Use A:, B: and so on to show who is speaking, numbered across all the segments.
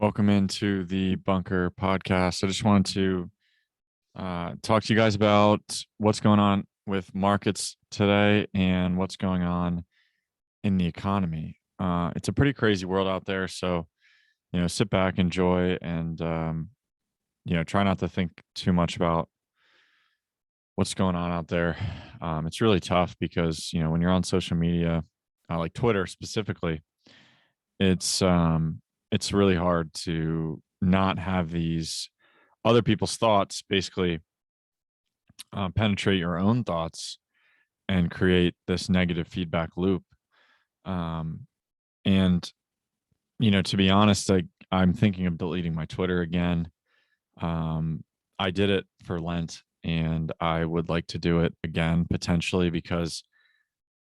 A: Welcome into the Bunker podcast. I just wanted to talk to you guys about what's going on with markets today and what's going on in the economy. It's a pretty crazy world out there. So, sit back, enjoy, and, try not to think too much about what's going on out there. It's really tough because, when you're on social media, like Twitter specifically, it's it's really hard to not have these other people's thoughts basically penetrate your own thoughts and create this negative feedback loop. Um, and to be honest, I'm thinking of deleting my Twitter again. I did it for Lent, and I would like to do it again potentially because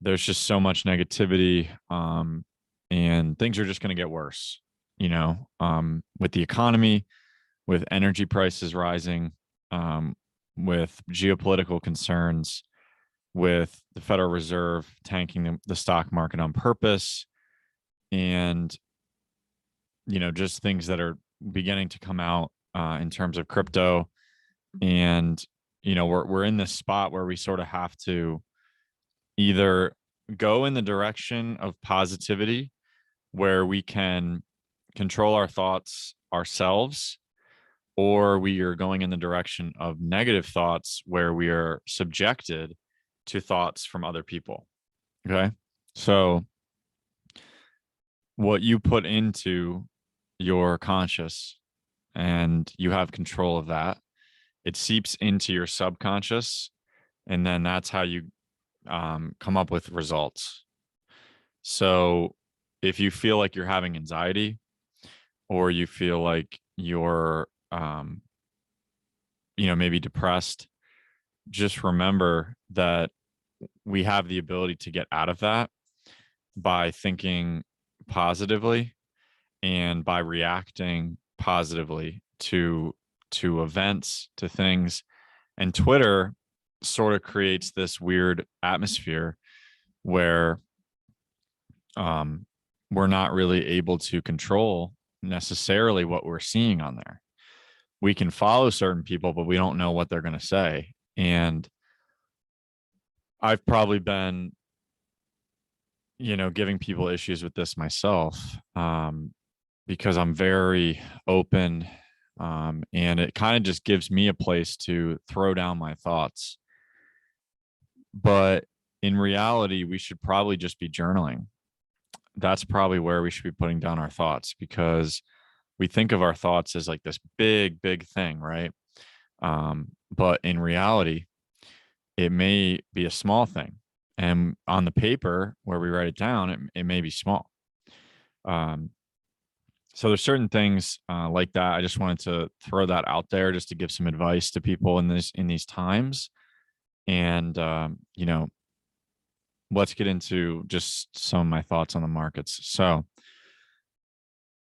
A: there's just so much negativity, and things are just going to get worse. With the economy, with energy prices rising, with geopolitical concerns, with the Federal Reserve tanking the stock market on purpose, and just things that are beginning to come out in terms of crypto. And we're in this spot where we sort of have to either go in the direction of positivity, where we can control our thoughts ourselves, or we are going in the direction of negative thoughts where we are subjected to thoughts from other people. Okay. So what you put into your conscious, and you have control of that, it seeps into your subconscious. And then that's how you come up with results. So if you feel like you're having anxiety, or you feel like you're maybe depressed, just remember that we have the ability to get out of that by thinking positively and by reacting positively to events, to things. And Twitter sort of creates this weird atmosphere where we're not really able to control necessarily what we're seeing on there. We can follow certain people, but we don't know what they're going to say. And I've probably been, giving people issues with this myself, because I'm very open, and it kind of just gives me a place to throw down my thoughts. But in reality, we should probably just be journaling. That's probably where we should be putting down our thoughts, because we think of our thoughts as like this big, big thing, right? But in reality, it may be a small thing. And on the paper where we write it down, it may be small. So there's certain things like that. I just wanted to throw that out there just to give some advice to people in these times. And let's get into just some of my thoughts on the markets. So,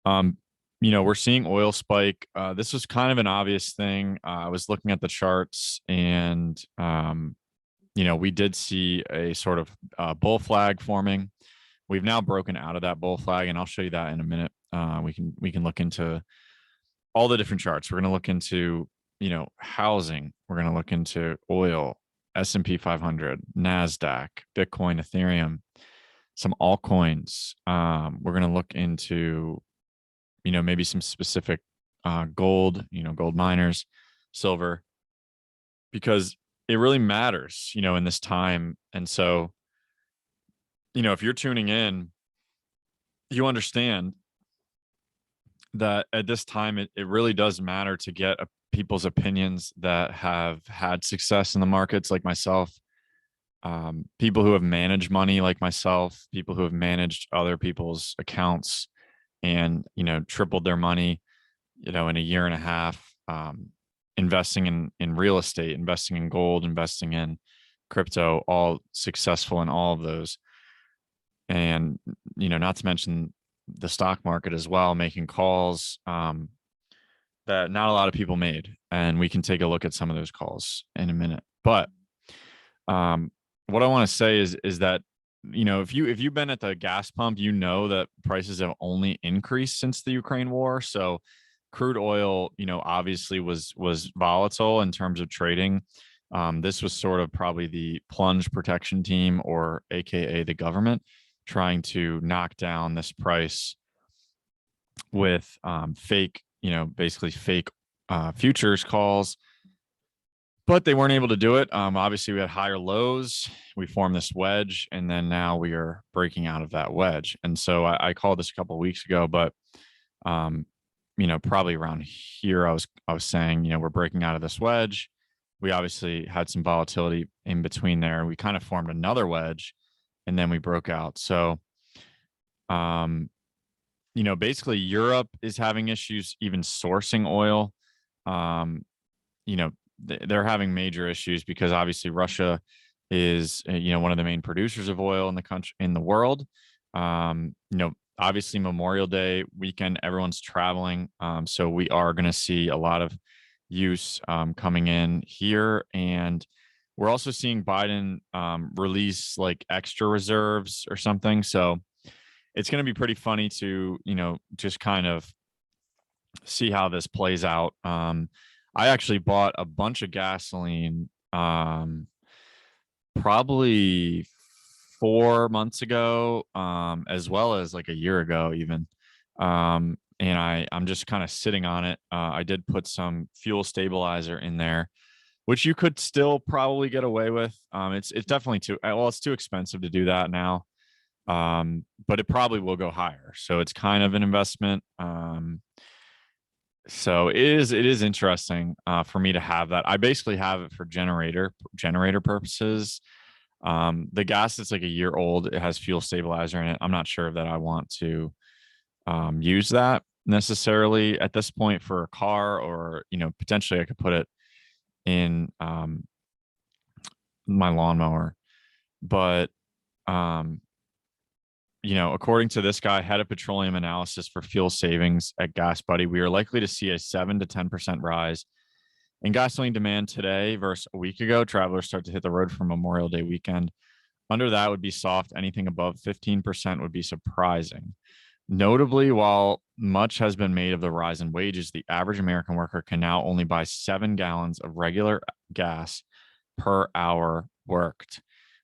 A: we're seeing oil spike. This was kind of an obvious thing. I was looking at the charts, and we did see a sort of bull flag forming. We've now broken out of that bull flag, and I'll show you that in a minute. We can look into all the different charts. We're going to look into housing. We're going to look into oil, S&P 500, NASDAQ, Bitcoin, Ethereum, some altcoins. We're going to look into maybe some specific gold, gold miners, silver, because it really matters, in this time. And so, if you're tuning in, you understand that at this time, it really does matter to get people's opinions that have had success in the markets, like myself, people who have managed money like myself, people who have managed other people's accounts and, tripled their money, in a year and a half, investing in real estate, investing in gold, investing in crypto, all successful in all of those. And, not to mention the stock market as well, making calls that not a lot of people made. And we can take a look at some of those calls in a minute. But what I want to say is that if you've been at the gas pump, you know that prices have only increased since the Ukraine war. So crude oil, obviously was volatile in terms of trading. This was sort of probably the plunge protection team, or AKA the government, trying to knock down this price with fake, basically fake futures calls, but they weren't able to do it. Obviously, we had higher lows. We formed this wedge, and then now we are breaking out of that wedge. And so I called this a couple of weeks ago, but probably around here, I was saying, we're breaking out of this wedge. We obviously had some volatility in between there. We kind of formed another wedge, and then we broke out. So, basically Europe is having issues even sourcing oil. They're having major issues because obviously Russia is, one of the main producers of oil in the country, in the world. Obviously Memorial Day weekend, everyone's traveling. So we are going to see a lot of use coming in here. And we're also seeing Biden release like extra reserves or something. So it's going to be pretty funny to, just kind of see how this plays out. I actually bought a bunch of gasoline probably 4 months ago, as well as like a year ago even. And I'm just kind of sitting on it. I did put some fuel stabilizer in there, which you could still probably get away with. It's definitely it's too expensive to do that now. But it probably will go higher. So it's kind of an investment. So it is interesting for me to have that. I basically have it for generator purposes. The gas that's like a year old, it has fuel stabilizer in it. I'm not sure that I want to use that necessarily at this point for a car, or potentially I could put it in my lawnmower. But according to this guy, head of petroleum analysis for fuel savings at Gas Buddy, we are likely to see a 7 to 10% rise in gasoline demand today versus a week ago. Travelers start to hit the road for Memorial Day weekend. Under that would be soft. Anything above 15% would be surprising. Notably, while much has been made of the rise in wages, the average American worker can now only buy 7 gallons of regular gas per hour worked,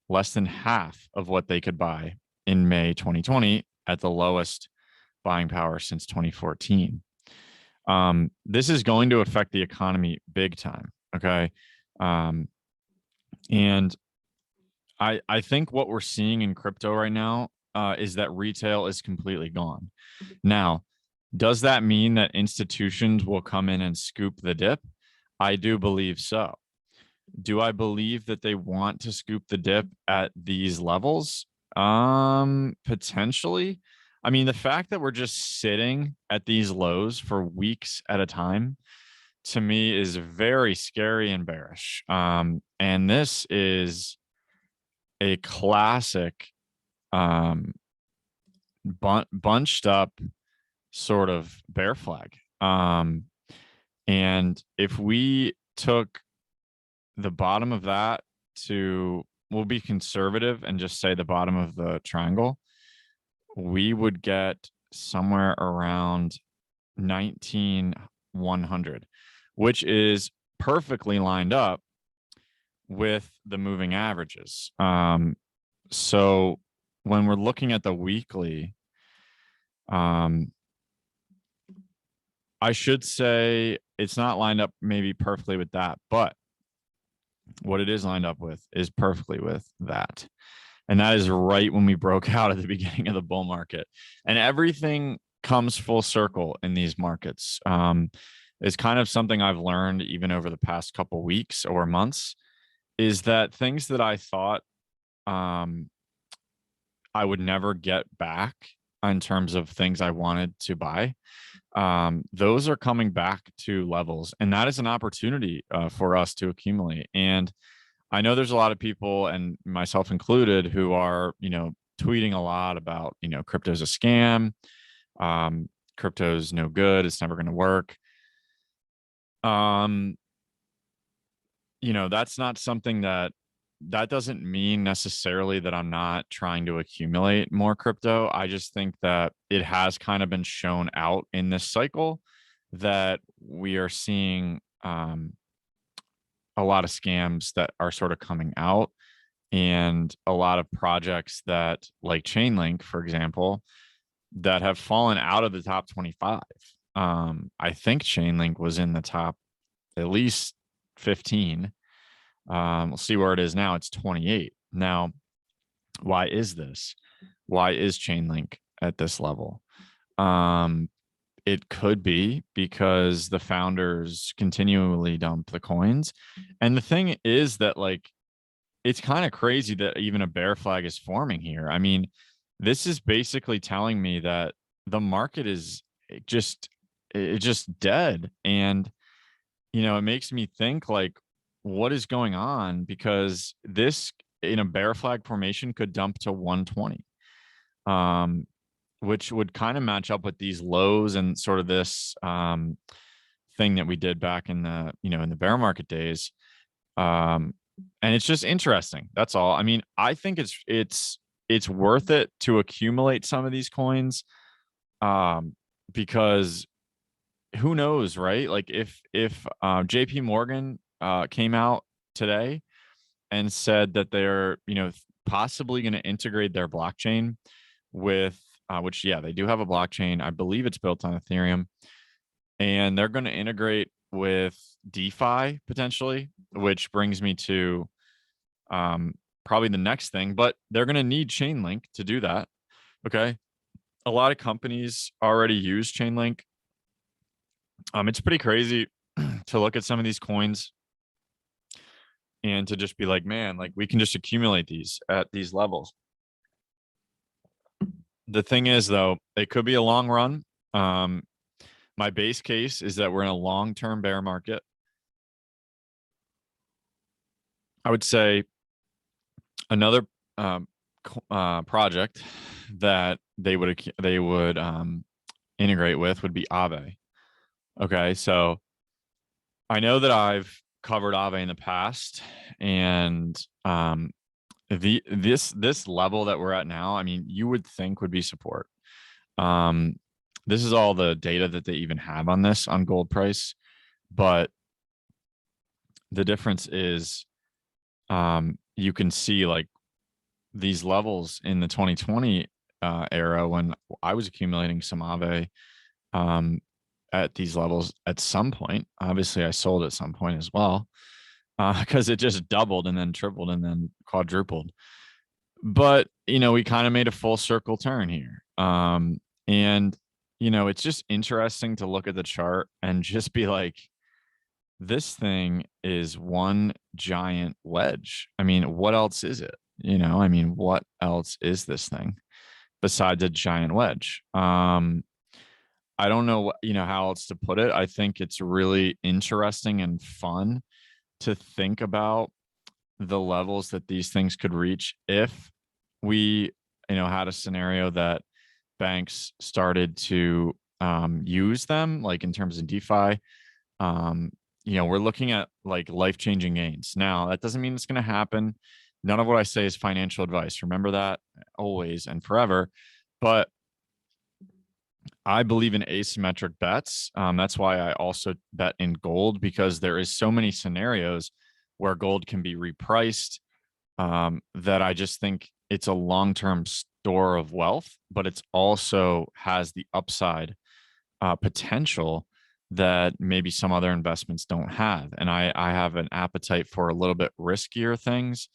A: less than half of what they could buy in May 2020 at the lowest buying power since 2014. This is going to affect the economy big time. Okay. And I think what we're seeing in crypto right now is that retail is completely gone. Now, does that mean that institutions will come in and scoop the dip? I do believe so. Do I believe that they want to scoop the dip at these levels? Potentially. I mean, the fact that we're just sitting at these lows for weeks at a time, to me, is very scary and bearish. And this is a classic bunched up sort of bear flag. And if we took the bottom of that we'll be conservative and just say the bottom of the triangle, we would get somewhere around 19,100, which is perfectly lined up with the moving averages. So when we're looking at the weekly, I should say it's not lined up maybe perfectly with that, but what it is lined up with is perfectly with that. And that is right when we broke out at the beginning of the bull market. And everything comes full circle in these markets. It's kind of something I've learned even over the past couple weeks or months, is that things that I thought I would never get back in terms of things I wanted to buy, those are coming back to levels, and that is an opportunity for us to accumulate. And I know there's a lot of people, and myself included, who are tweeting a lot about crypto's a scam, crypto's no good, it's never going to work. That's not something that that doesn't mean necessarily that I'm not trying to accumulate more crypto. I just think that it has kind of been shown out in this cycle that we are seeing a lot of scams that are sort of coming out, and a lot of projects that, like Chainlink, for example, that have fallen out of the top 25. I think Chainlink was in the top at least 15. We'll see where it is now. It's 28. Now, why is this? Why is Chainlink at this level? It could be because the founders continually dump the coins. And the thing is that, like, it's kind of crazy that even a bear flag is forming here. I mean, this is basically telling me that the market is just dead. And, it makes me think, like, what is going on? Because this, in a bear flag formation, could dump to 120. Which would kind of match up with these lows and sort of this thing that we did back in the in the bear market days. And it's just interesting. That's all. I mean, I think it's worth it to accumulate some of these coins, because who knows, right? Like if JP Morgan came out today and said that they're possibly going to integrate their blockchain with which, yeah, they do have a blockchain. I believe it's built on Ethereum, and they're going to integrate with DeFi potentially, which brings me to probably the next thing. But they're going to need Chainlink to do that. Okay, a lot of companies already use Chainlink. It's pretty crazy to look at some of these coins and to just be like, man, like, we can just accumulate these at these levels. The thing is, though, it could be a long run. My base case is that we're in a long-term bear market. I would say another project that they would integrate with would be Aave. Okay, so I know that I've covered Aave in the past, and this level that we're at now, I mean, you would think would be support. This is all the data that they even have on this, on gold price, but the difference is you can see, like, these levels in the 2020 era when I was accumulating some Aave at these levels at some point. Obviously, I sold at some point as well, because it just doubled and then tripled and then quadrupled. But, we kind of made a full circle turn here. And, it's just interesting to look at the chart and just be like, this thing is one giant wedge. I mean, what else is it? I mean, what else is this thing besides a giant wedge? I don't know how else to put it. I think it's really interesting and fun to think about the levels that these things could reach if we, had a scenario that banks started to use them, like in terms of DeFi. We're looking at, like, life-changing gains. Now, that doesn't mean it's going to happen. None of what I say is financial advice. Remember that always and forever. But I believe in asymmetric bets. That's why I also bet in gold, because there is so many scenarios where gold can be repriced, that I just think it's a long-term store of wealth, but it's also has the upside potential that maybe some other investments don't have. And I have an appetite for a little bit riskier things.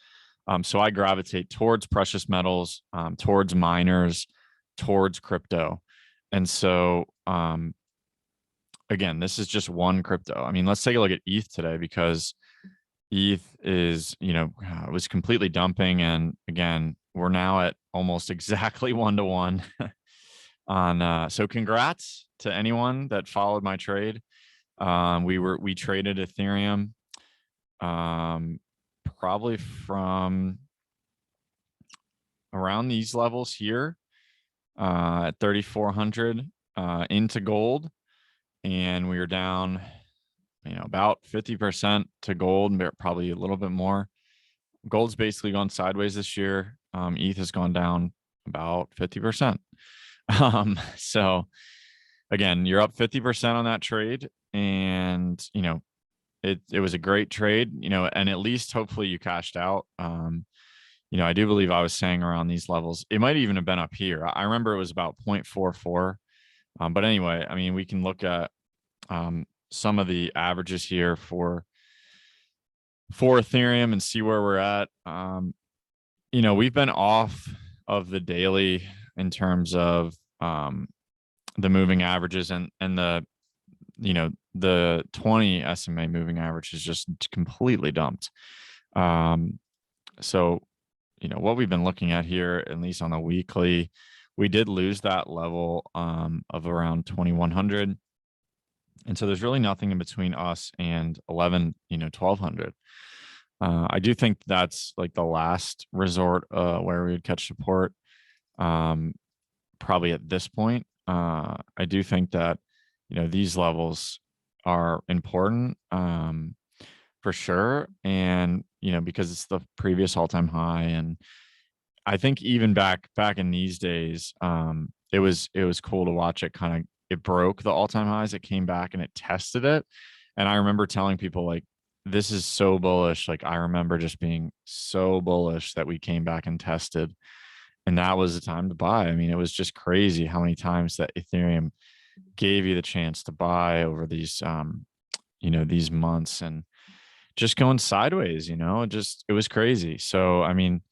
A: So I gravitate towards precious metals, towards miners, towards crypto. And so, again, this is just one crypto. I mean, let's take a look at ETH today, because ETH is, was completely dumping. And again, we're now at almost exactly 1-to-1 on, so congrats to anyone that followed my trade. We traded Ethereum, probably from around these levels here, at 3,400, into gold. And we were down, about 50% to gold, probably a little bit more. gold's basically gone sideways this year. ETH has gone down about 50%. So again, you're up 50% on that trade, and it was a great trade, and at least hopefully you cashed out. I do believe I was saying around these levels. It might even have been up here. I remember it was about 0.44. But anyway, I mean, we can look at some of the averages here for Ethereum and see where we're at. We've been off of the daily in terms of the moving averages, and the 20 SMA moving average is just completely dumped. So what we've been looking at here, at least on the weekly, we did lose that level of around 2100. And so there's really nothing in between us and 1200. I do think that's like the last resort where we would catch support, probably at this point. I do think that these levels are important for sure, and because it's the previous all-time high. And I think even back in these days, it was cool to watch it kind of, it broke the all-time highs, it came back and it tested it. And I remember telling people, like, this is so bullish. Like, I remember just being so bullish that we came back and tested, and that was the time to buy. I mean, it was just crazy how many times that Ethereum gave you the chance to buy over these these months, and just going sideways, it was crazy. So I mean,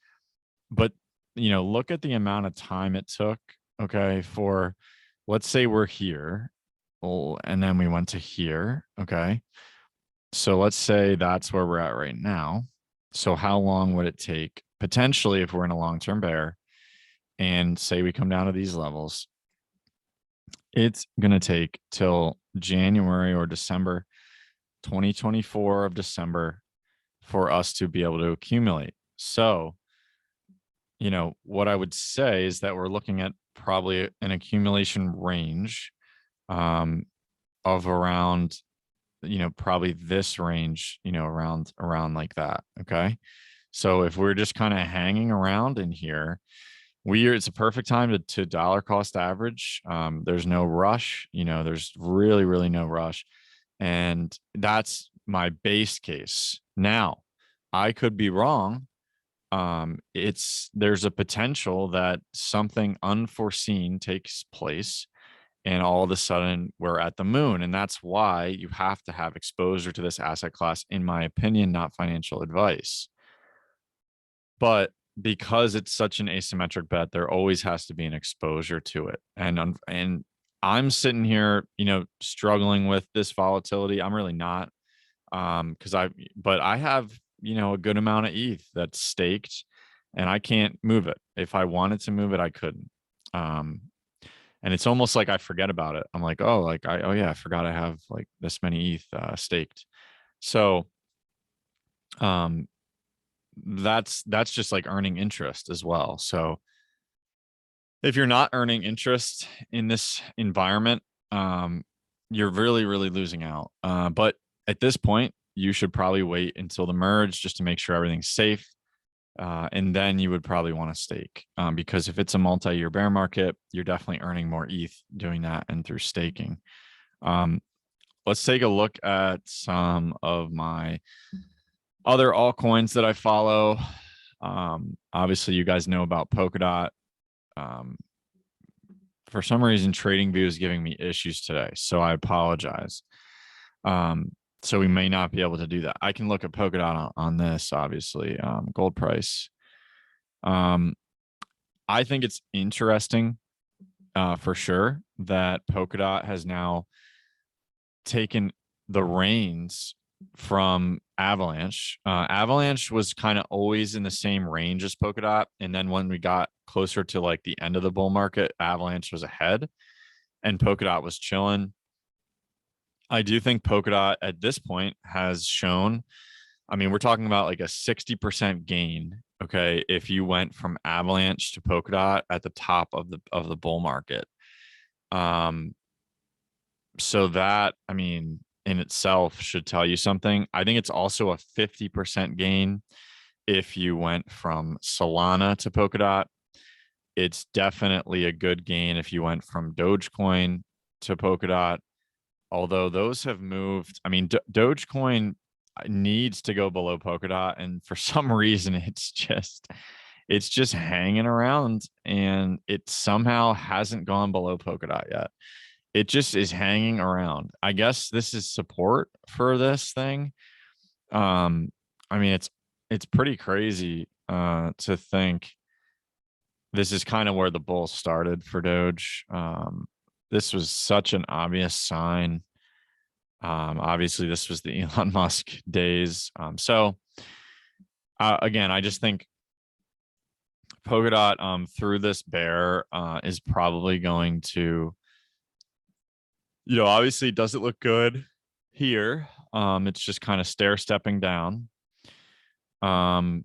A: but look at the amount of time it took, okay, for, let's say we're here, and then we went to here, okay, so let's say that's where we're at right now. So how long would it take potentially, if we're in a long-term bear, and say we come down to these levels? It's going to take till January or December 2024 of December for us to be able to accumulate. So what I would say is that we're looking at probably an accumulation range of around, probably this range, around like that. Okay. So if we're just kind of hanging around in here, it's a perfect time to dollar cost average. There's no rush, there's really, really no rush. And that's my base case. Now, I could be wrong. There's a potential that something unforeseen takes place, and all of a sudden we're at the moon. And that's why you have to have exposure to this asset class, in my opinion, not financial advice. But because it's such an asymmetric bet, there always has to be an exposure to it. And I'm sitting here, struggling with this volatility. I'm really not, but I have, a good amount of ETH that's staked, and I can't move it. If I wanted to move it, I couldn't. And it's almost like I forget about it. I'm like, oh, I forgot I have like this many ETH staked. So, that's just like earning interest as well. So if you're not earning interest in this environment, you're really, really losing out. But at this point, you should probably wait until the merge just to make sure everything's safe. And then you would probably want to stake, because if it's a multi-year bear market, you're definitely earning more ETH doing that and through staking. Let's take a look at some of my other altcoins that I follow. Obviously, you guys know about Polkadot. For some reason, TradingView is giving me issues today, so I apologize. So we may not be able to do that. I can look at Polkadot on this, obviously, gold price. I think it's interesting, for sure, that Polkadot has now taken the reins from Avalanche. Avalanche was kind of always in the same range as Polkadot, and then when we got closer to like the end of the bull market, Avalanche was ahead and Polkadot was chilling. I do think Polkadot at this point has shown, I mean, we're talking about like a 60% gain, okay, if you went from Avalanche to Polkadot at the top of the bull market. So that, I mean, in itself should tell you something. I think it's also a 50% gain if you went from Solana to Polkadot. It's definitely a good gain if you went from Dogecoin to Polkadot. Although those have moved, I mean, Dogecoin needs to go below Polkadot, and for some reason, it's just hanging around, and it somehow hasn't gone below Polkadot yet. It just is hanging around. I guess this is support for this thing. I mean, it's pretty crazy to think this is kind of where the bull started for Doge. This was such an obvious sign. Obviously, this was the Elon Musk days. Again, I just think Polkadot through this bear is probably going to, obviously it doesn't look good here. It's just kind of stair stepping down. But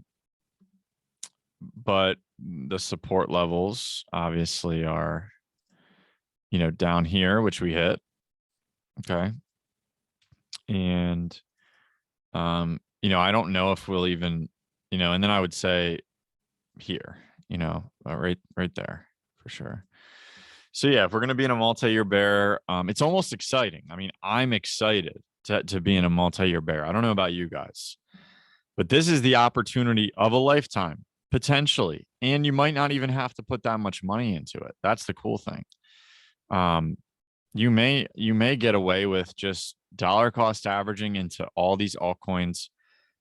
A: the support levels obviously are, down here, which we hit. Okay. And, I don't know if we'll even, and then I would say here, right there for sure. So yeah, if we're going to be in a multi-year bear, it's almost exciting. I mean, I'm excited to be in a multi-year bear. I don't know about you guys, but this is the opportunity of a lifetime potentially. And you might not even have to put that much money into it. That's the cool thing. You may get away with just dollar cost averaging into all these altcoins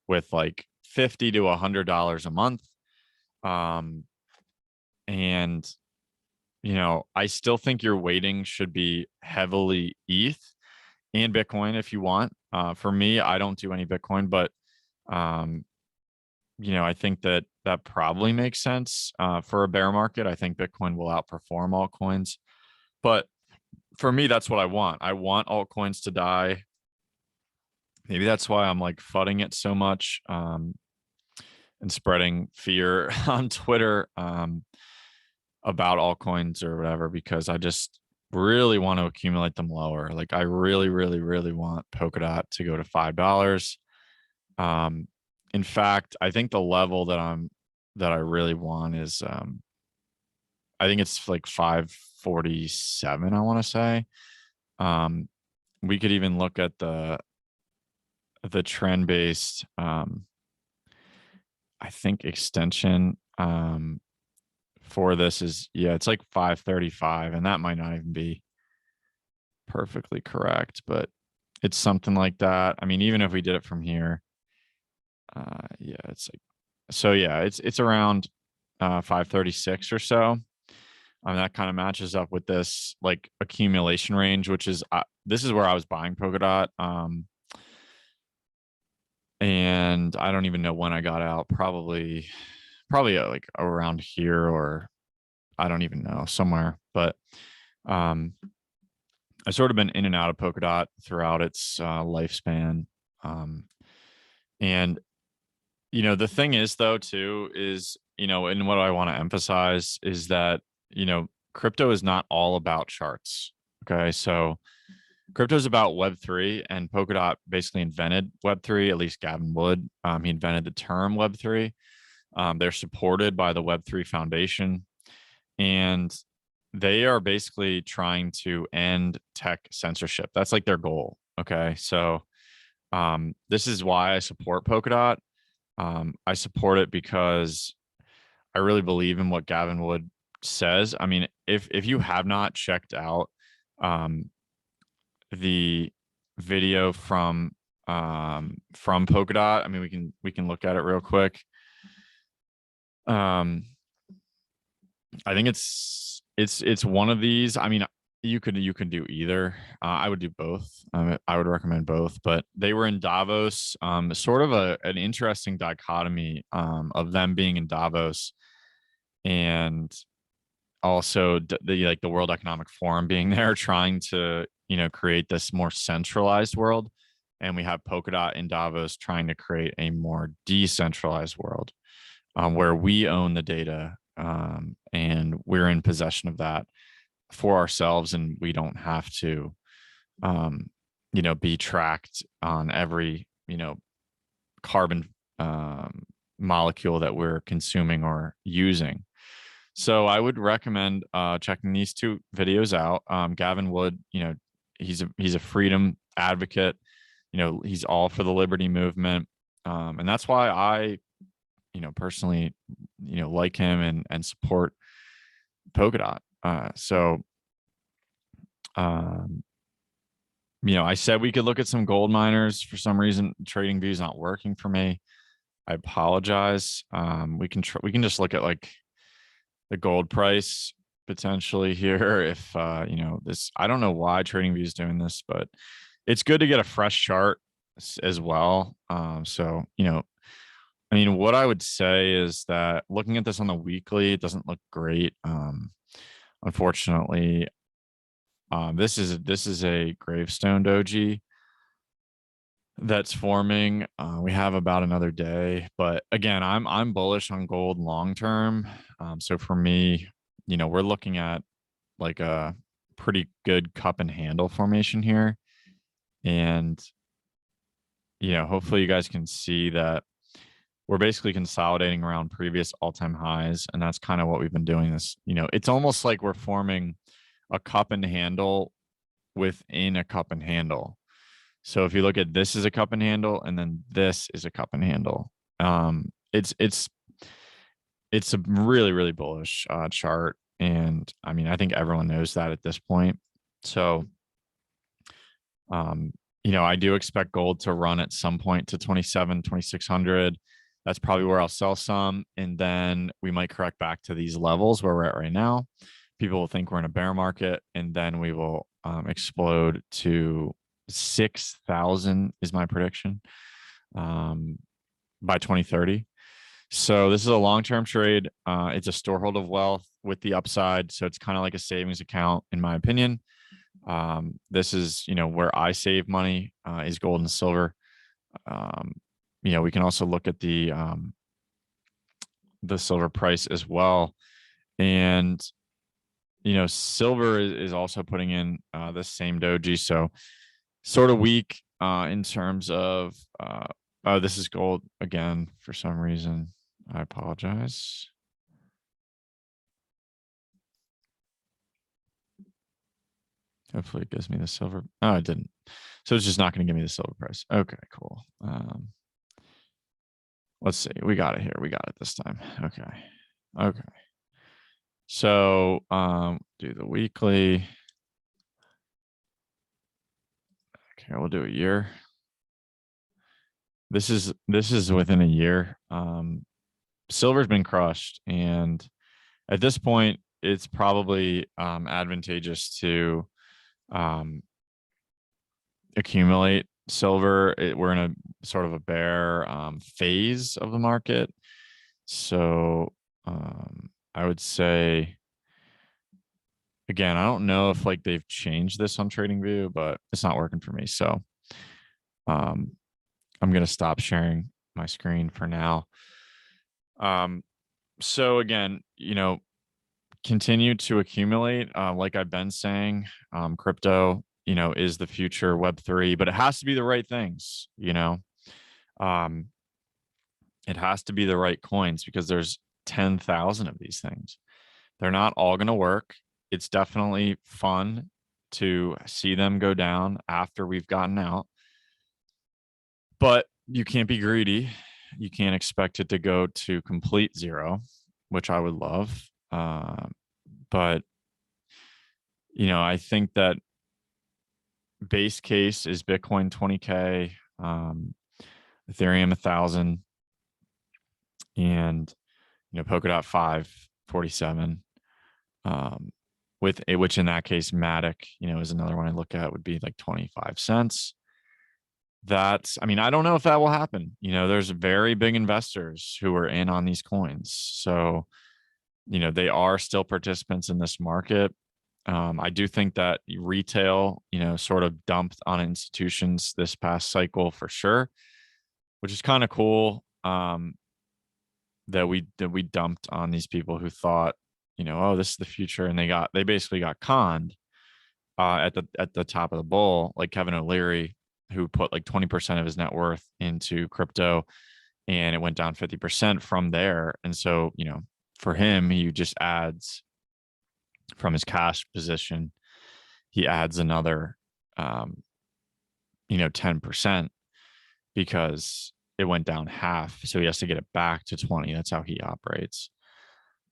A: with like $50 to $100 a month. And I still think your weighting should be heavily ETH and Bitcoin if you want. For me, I don't do any Bitcoin, but I think that probably makes sense for a bear market. I think Bitcoin will outperform altcoins, but for me, that's what I want. I want altcoins to die. Maybe that's why I'm like fudding it so much and spreading fear on Twitter about altcoins or whatever, because I just really want to accumulate them lower. Like I really, really, really want Polkadot to go to $5. In fact, I think the level that I really want is I think it's like 547, I want to say. We could even look at the trend based I think extension for this is, yeah, it's like 535, and that might not even be perfectly correct, but it's something like that. I mean, even if we did it from here, yeah, it's like, so yeah, it's around 536 or so. That kind of matches up with this like accumulation range, which is this is where I was buying Polkadot. And I don't even know when I got out. Probably like around here, or I don't even know, somewhere. But I've sort of been in and out of Polkadot throughout its lifespan. And the thing is, though, too, is and what I want to emphasize is that crypto is not all about charts. Okay, so crypto is about Web3, and Polkadot basically invented Web3. At least Gavin Wood, he invented the term Web3. They're supported by the Web3 Foundation, and they are basically trying to end tech censorship. That's like their goal. Okay, so this is why I support Polkadot. I support it because I really believe in what Gavin Wood says. I mean, if you have not checked out the video from Polkadot, I mean, we can look at it real quick. I think it's one of these. I mean, you could do either. I would do both. I would recommend both, but they were in Davos. Sort of an interesting dichotomy of them being in Davos, and also the World Economic Forum being there, trying to create this more centralized world, and we have Polkadot in Davos trying to create a more decentralized world where we own the data and we're in possession of that for ourselves, and we don't have to be tracked on every carbon molecule that we're consuming or using. So I would recommend checking these two videos out. Gavin Wood, he's a freedom advocate. He's all for the liberty movement, and that's why I, personally, like him and support Polkadot. I said we could look at some gold miners. For some reason, TradingView is not working for me. I apologize. We can just look at like the gold price potentially here. If this, I don't know why TradingView is doing this, but it's good to get a fresh chart as well. What I would say is that looking at this on the weekly, it doesn't look great. Unfortunately, this is a gravestone doji that's forming. We have about another day, but again, I'm bullish on gold long term. So for me, we're looking at like a pretty good cup and handle formation here, and hopefully you guys can see that we're basically consolidating around previous all-time highs, and that's kind of what we've been doing. This, it's almost like we're forming a cup and handle within a cup and handle. So if you look at this as a cup and handle, and then this is a cup and handle, it's a really, really bullish chart. And I think everyone knows that at this point. So, I do expect gold to run at some point to 2600. That's probably where I'll sell some. And then we might correct back to these levels where we're at right now. People will think we're in a bear market, and then we will explode to 6,000 is my prediction by 2030. So this is a long-term trade. It's a storehold of wealth with the upside. So it's kind of like a savings account, in my opinion. This is, where I save money is gold and silver. We can also look at the silver price as well. And, silver is also putting in the same doji. So sort of weak in terms of, oh, this is gold again for some reason. I apologize. Hopefully it gives me the silver. Oh, it didn't. So it's just not going to give me the silver price. Okay, cool. Let's see. We got it here. We got it this time. Okay. So do the weekly. Okay, we'll do a year. This is within a year. Silver's been crushed, and at this point, it's probably advantageous to accumulate silver. We're in a sort of a bear phase of the market. So I would say, again, I don't know if like they've changed this on TradingView, but it's not working for me. So I'm going to stop sharing my screen for now. So again, continue to accumulate. Like I've been saying, crypto, is the future, Web3, but it has to be the right things, it has to be the right coins, because there's 10,000 of these things. They're not all going to work. It's definitely fun to see them go down after we've gotten out, but you can't be greedy. You can't expect it to go to complete zero, which I would love. But I think that base case is Bitcoin 20K, Ethereum 1,000, and Polkadot 547. Which in that case, Matic, is another one I look at, would be like 25 cents. That's, I don't know if that will happen. There's very big investors who are in on these coins. So, they are still participants in this market. I do think that retail, sort of dumped on institutions this past cycle for sure, which is kind of cool. That we dumped on these people who thought, oh, this is the future, and they basically got conned at the top of the bull, like Kevin O'Leary, who put like 20% of his net worth into crypto and it went down 50% from there. And so, for him, he just adds from his cash position, he adds another, 10% because it went down half. So he has to get it back to 20. That's how he operates.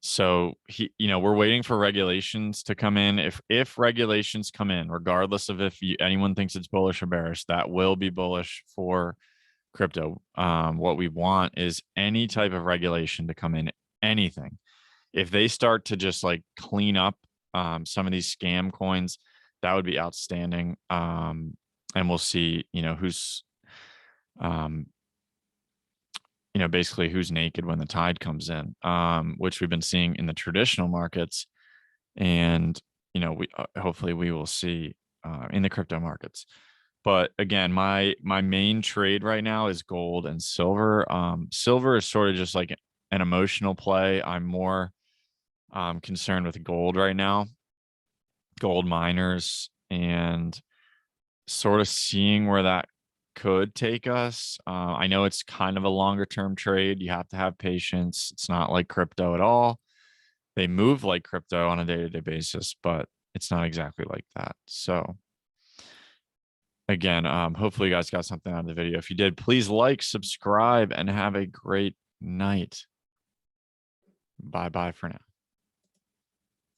A: So we're waiting for regulations to come in. If regulations come in, regardless of if anyone thinks it's bullish or bearish, that will be bullish for crypto. What we want is any type of regulation to come in, anything. If they start to just like clean up some of these scam coins, that would be outstanding. And we'll see, who's, basically who's naked when the tide comes in, which we've been seeing in the traditional markets. And, we hopefully we will see in the crypto markets. But again, my main trade right now is gold and silver. Silver is sort of just like an emotional play. I'm more concerned with gold right now, gold miners, and sort of seeing where that could take us. I know it's kind of a longer term trade. You have to have patience. It's not like crypto at all. They move like crypto on a day-to-day basis, but it's not exactly like that. So again, hopefully you guys got something out of the video. If you did, please like, subscribe, and have a great night. Bye-bye for now.